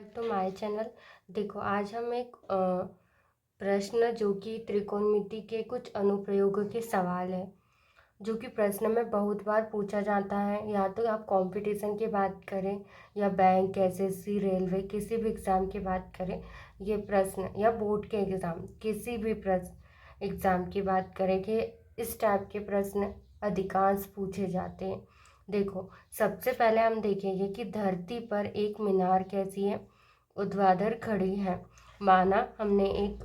तो my channel. देखो, आज हम एक प्रश्न जो कि त्रिकोणमिति के कुछ अनुप्रयोगों के सवाल है, जो कि प्रश्न में बहुत बार पूछा जाता है। या तो आप कंपटीशन की बात करें या बैंक, एसएससी, रेलवे, किसी भी एग्ज़ाम की बात करें, ये प्रश्न या बोर्ड के एग्ज़ाम, किसी भी प्रश्न एग्ज़ाम की बात करें कि इस टाइप के प्रश्न अधिकांश पूछे जाते हैं। देखो, सबसे पहले हम देखेंगे कि धरती पर एक मीनार कैसी है, ऊर्ध्वाधर खड़ी है। माना हमने एक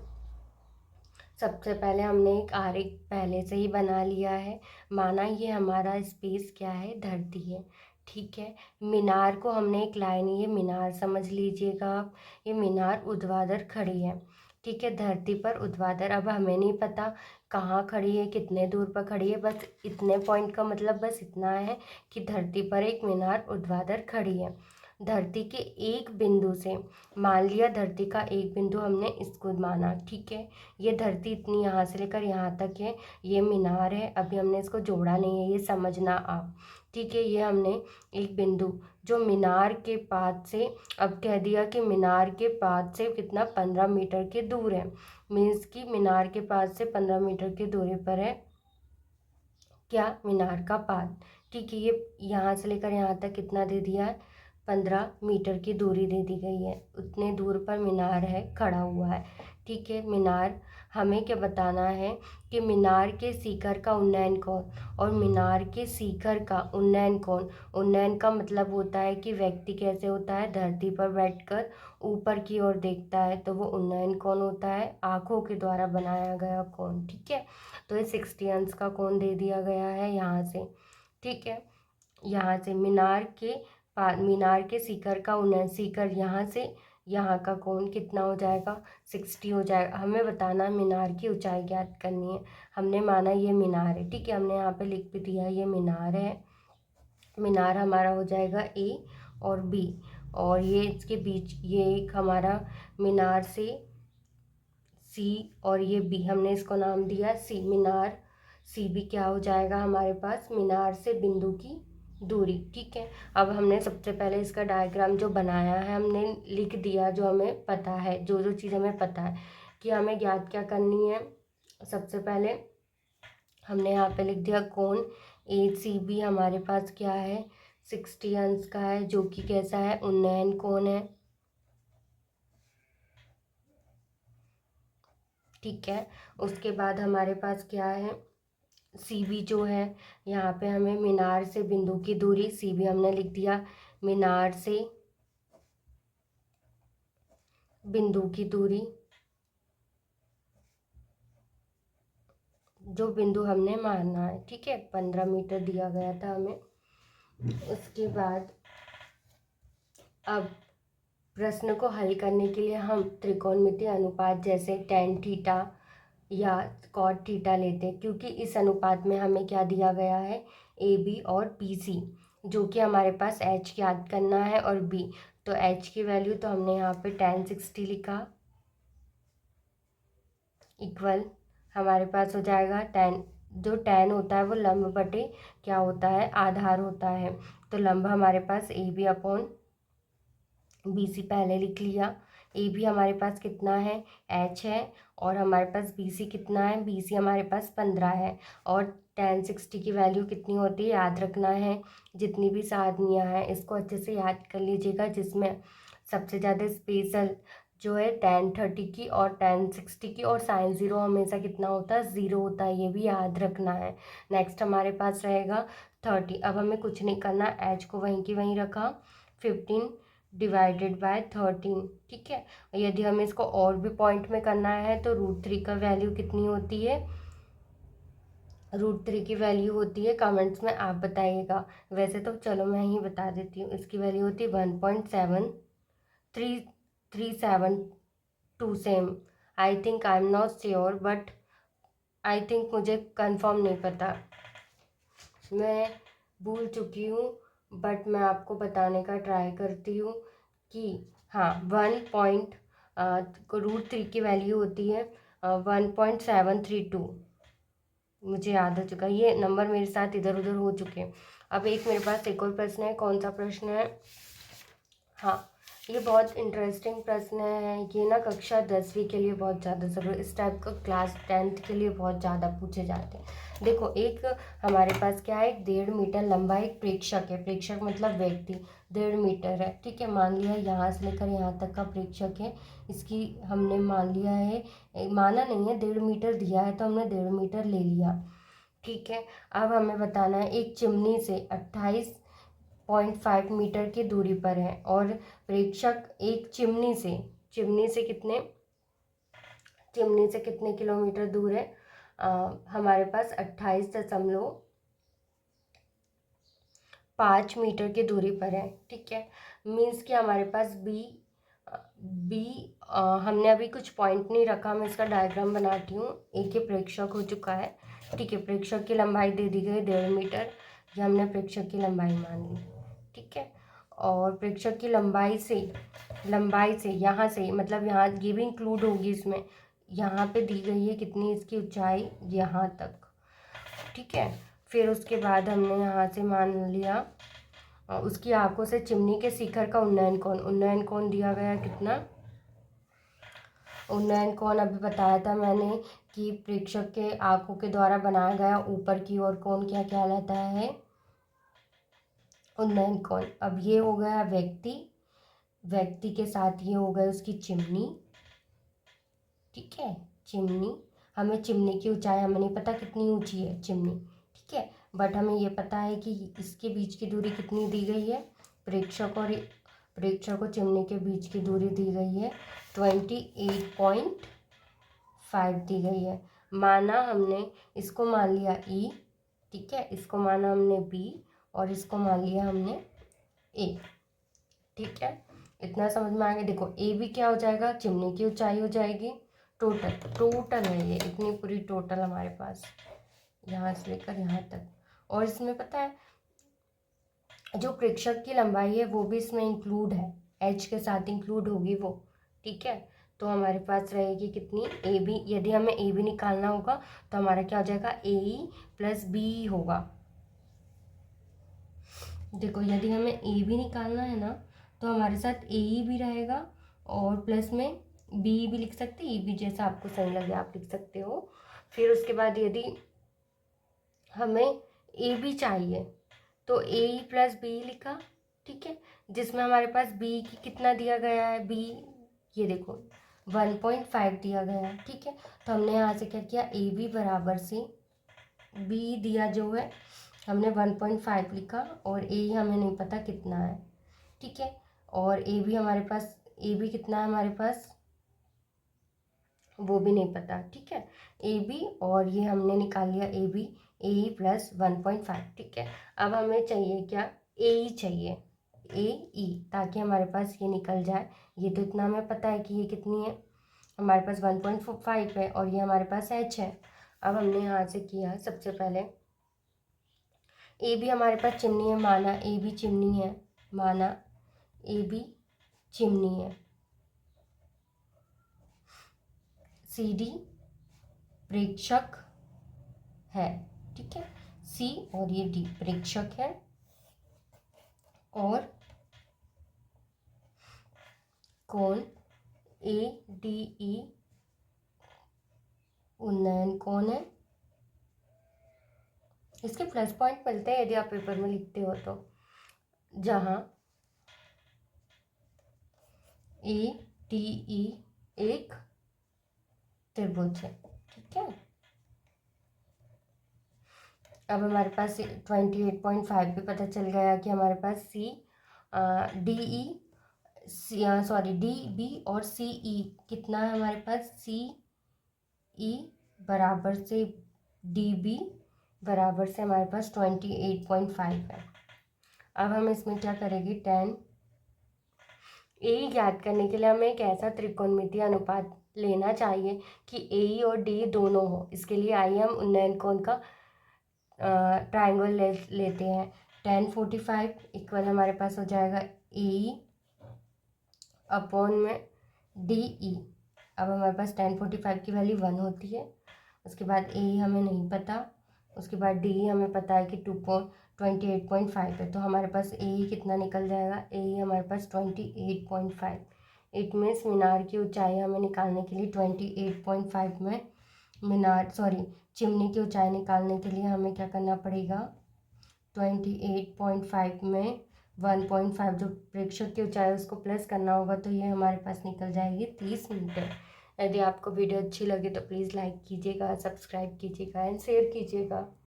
सबसे पहले हमने एक आरेख पहले से ही बना लिया है। माना ये हमारा स्पेस क्या है, धरती है। ठीक है, मीनार को हमने एक लाइन, ये मीनार समझ लीजिएगा आप। ये मीनार ऊर्ध्वाधर खड़ी है। ठीक है, धरती पर ऊर्ध्वाधर। अब हमें नहीं पता कहाँ खड़ी है, कितने दूर पर खड़ी है, बस इतने पॉइंट का मतलब बस इतना है कि धरती पर एक मीनार ऊर्ध्वाधर खड़ी है। धरती के एक बिंदु से, मान लिया धरती का एक बिंदु हमने इसको माना। ठीक है, ये धरती इतनी यहाँ से लेकर यहाँ तक है, ये मीनार है। अभी हमने इसको जोड़ा नहीं है, ये समझना आप। ठीक है, ये हमने एक बिंदु जो मीनार के पास से, अब कह दिया कि मीनार के पास से कितना, 15 मीटर की दूर है। मीन्स कि मीनार के पास से 15 मीटर की दूरी पर है क्या, मीनार का पाद। ठीक है, ये यहाँ से लेकर यहाँ तक कितना दे दिया है, 15 मीटर की दूरी दे दी गई है। उतने दूर पर मीनार है, खड़ा हुआ है। ठीक है, मीनार, हमें क्या बताना है कि मीनार के शिखर का उन्नयन कोण, और मीनार के शिखर का उन्नयन कोण। उन्नयन का मतलब होता है कि व्यक्ति कैसे होता है, धरती पर बैठकर ऊपर की ओर देखता है, तो वो उन्नयन कोण होता है, आँखों के द्वारा बनाया गया कोण। ठीक है, तो ये 60 अंश का कोण दे दिया गया है यहाँ से। ठीक है, यहाँ से मीनार के शिखर का उन्नयन, शिखर यहाँ से यहाँ का कोण कितना हो जाएगा, 60 हो जाएगा। हमें बताना है मीनार की ऊंचाई ज्ञात करनी है। हमने माना ये मीनार है। ठीक है, हमने यहाँ पे लिख भी दिया ये मीनार है। मीनार हमारा हो जाएगा ए और बी, और ये इसके बीच ये एक हमारा मीनार से सी, और ये बी, हमने इसको नाम दिया सी। मीनार सी बी क्या हो जाएगा हमारे पास, मीनार से बिंदु की दूरी। ठीक है, अब हमने सबसे पहले इसका डायग्राम जो बनाया है हमने लिख दिया, जो हमें पता है, जो जो चीज़ हमें पता है कि हमें ज्ञात क्या करनी है। सबसे पहले हमने यहाँ पे लिख दिया कोण ए सी बी हमारे पास क्या है, 60 अंश का है, जो कि कैसा है, उन्नयन कोण है। ठीक है, उसके बाद हमारे पास क्या है, सी बी जो है, यहाँ पे हमें मीनार से बिंदु की दूरी, सी बी हमने लिख दिया, मीनार से बिंदु की दूरी, जो बिंदु हमने माना है। ठीक है, 15 मीटर दिया गया था हमें। उसके बाद अब प्रश्न को हल करने के लिए हम त्रिकोणमितीय अनुपात जैसे tan थीटा या cot थीटा लेते हैं, क्योंकि इस अनुपात में हमें क्या दिया गया है, ए बी और बी सी, जो कि हमारे पास h याद करना है और b। तो h की वैल्यू तो हमने यहाँ पे tan 60 लिखा, इक्वल हमारे पास हो जाएगा tan, जो tan होता है वो लंब बटे क्या होता है, आधार होता है। तो लंब हमारे पास A B upon B C पहले लिख लिया। ए भी हमारे पास कितना है, एच है, और हमारे पास बी सी कितना है, बी सी हमारे पास 15 है। और tan 60 की वैल्यू कितनी होती है, याद रखना है। जितनी भी सारनियाँ हैं इसको अच्छे से याद कर लीजिएगा, जिसमें सबसे ज़्यादा स्पेशल जो है tan 30 की और tan 60 की, और sin 0 हमेशा कितना होता है, 0 होता है, ये भी याद रखना है। नेक्स्ट हमारे पास रहेगा 30। अब हमें कुछ नहीं करना, एच को वहीं की वहीं रखा, 15 डिवाइडेड बाय 13। ठीक है, यदि हमें इसको और भी पॉइंट में करना है तो √3 का वैल्यू कितनी होती है, √3 की वैल्यू होती है, कमेंट्स में आप बताइएगा। वैसे तो चलो मैं ही बता देती हूँ, इसकी वैल्यू होती है 1.7337 same. I think, I am not sure, but I think, मुझे कंफर्म नहीं पता, मैं भूल चुकी हूँ, बट मैं आपको बताने का ट्राई करती हूँ कि हाँ, √3 की वैल्यू होती है 1.732। मुझे याद हो चुका, ये नंबर मेरे साथ इधर उधर हो चुके हैं। अब एक मेरे पास एक और प्रश्न है, कौन सा प्रश्न है, हाँ, ये बहुत इंटरेस्टिंग प्रश्न है। ये ना कक्षा 10वीं के लिए बहुत ज़्यादा ज़रूरी, इस टाइप का क्लास 10th के लिए बहुत ज़्यादा पूछे जाते हैं। देखो, एक हमारे पास क्या है, एक 1.5 मीटर लंबा एक प्रेक्षक है। प्रेक्षक मतलब व्यक्ति, 1.5 मीटर है, ठीक है। मान लिया यहाँ से लेकर यहाँ तक का प्रेक्षक है, इसकी हमने मान लिया है, माना नहीं है, 1.5 मीटर दिया है तो हमने 1.5 मीटर ले लिया, ठीक है। अब हमें बताना है एक चिमनी से 28.5 मीटर की दूरी पर है, और प्रेक्षक एक चिमनी से कितने किलोमीटर दूर है। हमारे पास 28.5 मीटर की दूरी पर है, ठीक है। मीन्स कि हमारे पास बी हमने अभी कुछ पॉइंट नहीं रखा, मैं इसका डायग्राम बनाती हूँ। एक ये प्रेक्षक हो चुका है, ठीक है। प्रेक्षक की लंबाई दे दी गई 1.5 मीटर, ये हमने प्रेक्षक की लंबाई मान ली, ठीक है। और प्रेक्षक की लंबाई से यहाँ से, मतलब यहाँ ये भी इंक्लूड होगी इसमें, यहाँ पे दी गई है कितनी इसकी ऊंचाई, यहाँ तक, ठीक है। फिर उसके बाद हमने यहाँ से मान लिया उसकी आंखों से चिमनी के शिखर का उन्नयन कोण दिया गया कितना। उन्नयन कोण अभी बताया था मैंने कि प्रेक्षक के आंखों के द्वारा बनाया गया ऊपर की ओर कोण क्या कहलाता है, उन्नयन कोण। अब ये हो गया व्यक्ति के साथ ये हो गई उसकी चिमनी, ठीक है। हमें चिमनी की ऊंचाई हमें नहीं पता कितनी ऊंची है चिमनी, ठीक है, बट हमें ये पता है कि इसके बीच की दूरी कितनी दी गई है, प्रेक्षक और चिमनी के बीच की दूरी दी गई है 28.5 दी गई है। माना हमने, इसको मान लिया E, ठीक है, इसको माना हमने B, और इसको मान लिया हमने A, ठीक है। इतना समझ में आ गया। देखो ए भी क्या हो जाएगा, चिमनी की ऊंचाई हो जाएगी, टोटल है ये, इतनी पूरी टोटल हमारे पास यहाँ से लेकर यहाँ तक। और इसमें पता है जो प्रेक्षक की लंबाई है वो भी इसमें इंक्लूड है, एच के साथ इंक्लूड होगी वो, ठीक है। तो हमारे पास रहेगी कितनी, ए बी। यदि हमें ए बी निकालना होगा तो हमारा क्या हो जाएगा, ए ई प्लस बी होगा। देखो, यदि हमें ए बी निकालना है ना तो हमारे साथ ए ई भी रहेगा, और प्लस में बी भी लिख सकते हैं, ई बी जैसा आपको सही लगे आप लिख सकते हो। फिर उसके बाद यदि हमें ए बी चाहिए तो ए ई प्लस बी लिखा, ठीक है, जिसमें हमारे पास बी की कितना दिया गया है, बी ये देखो 1.5 दिया गया है, ठीक है। तो हमने यहाँ से क्या किया, ए बी बराबर से बी दिया जो है हमने 1.5 लिखा, और ए हमें नहीं पता कितना है, ठीक है। और ए बी कितना है हमारे पास वो भी नहीं पता, ठीक है। ए बी, और ये हमने निकाल लिया A B, A E plus 1.5, ठीक है। अब हमें चाहिए क्या, ए ई चाहिए, ए ई, ताकि हमारे पास ये निकल जाए। ये तो इतना हमें पता है कि ये कितनी है, हमारे पास 1.5 है, और ये हमारे पास एच है। अब हमने यहाँ से किया, सबसे पहले ए बी हमारे पास चिमनी है, माना ए बी चिमनी है, माना ए बी चिमनी है, सी डी प्रेक्षक है, ठीक है। सी और ये डी प्रेक्षक है, और कोण ए डी ई उन्नयन कोण है। इसके प्लस पॉइंट मिलते हैं यदि आप पेपर में लिखते हो तो, जहाँ ए डी ई एक त्रिभुज है, ठीक है। अब हमारे पास 28.5 भी पता चल गया कि हमारे पास डी बी और सी ई कितना है हमारे पास, सी ई बराबर से डी बी बराबर से हमारे पास 28.5 है। अब हम इसमें क्या करेंगे, 10 ए ज्ञात करने के लिए हमें एक ऐसा त्रिकोणमितीय अनुपात लेना चाहिए कि ए ई और डी दोनों हो। इसके लिए आइए हम उन्नयन कोण का ट्राइंगल लेते हैं। 1045 इक्वल हमारे पास हो जाएगा ए ई अपॉन में डी ई। अब हमारे पास 1045 की वैल्यू 1 होती है, उसके बाद ए हमें नहीं पता, उसके बाद डी हमें पता है कि 28.5 है, तो हमारे पास ए कितना निकल जाएगा, ए हमारे पास 28.5। इट मीन्स मीनार की ऊंचाई हमें निकालने के लिए 28.5 में चिमनी की ऊंचाई निकालने के लिए हमें क्या करना पड़ेगा, 28.5 में 1.5 जो प्रेक्षक की ऊंचाई है उसको प्लस करना होगा, तो ये हमारे पास निकल जाएगी 30 मीटर। यदि आपको वीडियो अच्छी लगे तो प्लीज़ लाइक कीजिएगा, सब्सक्राइब कीजिएगा एंड शेयर कीजिएगा।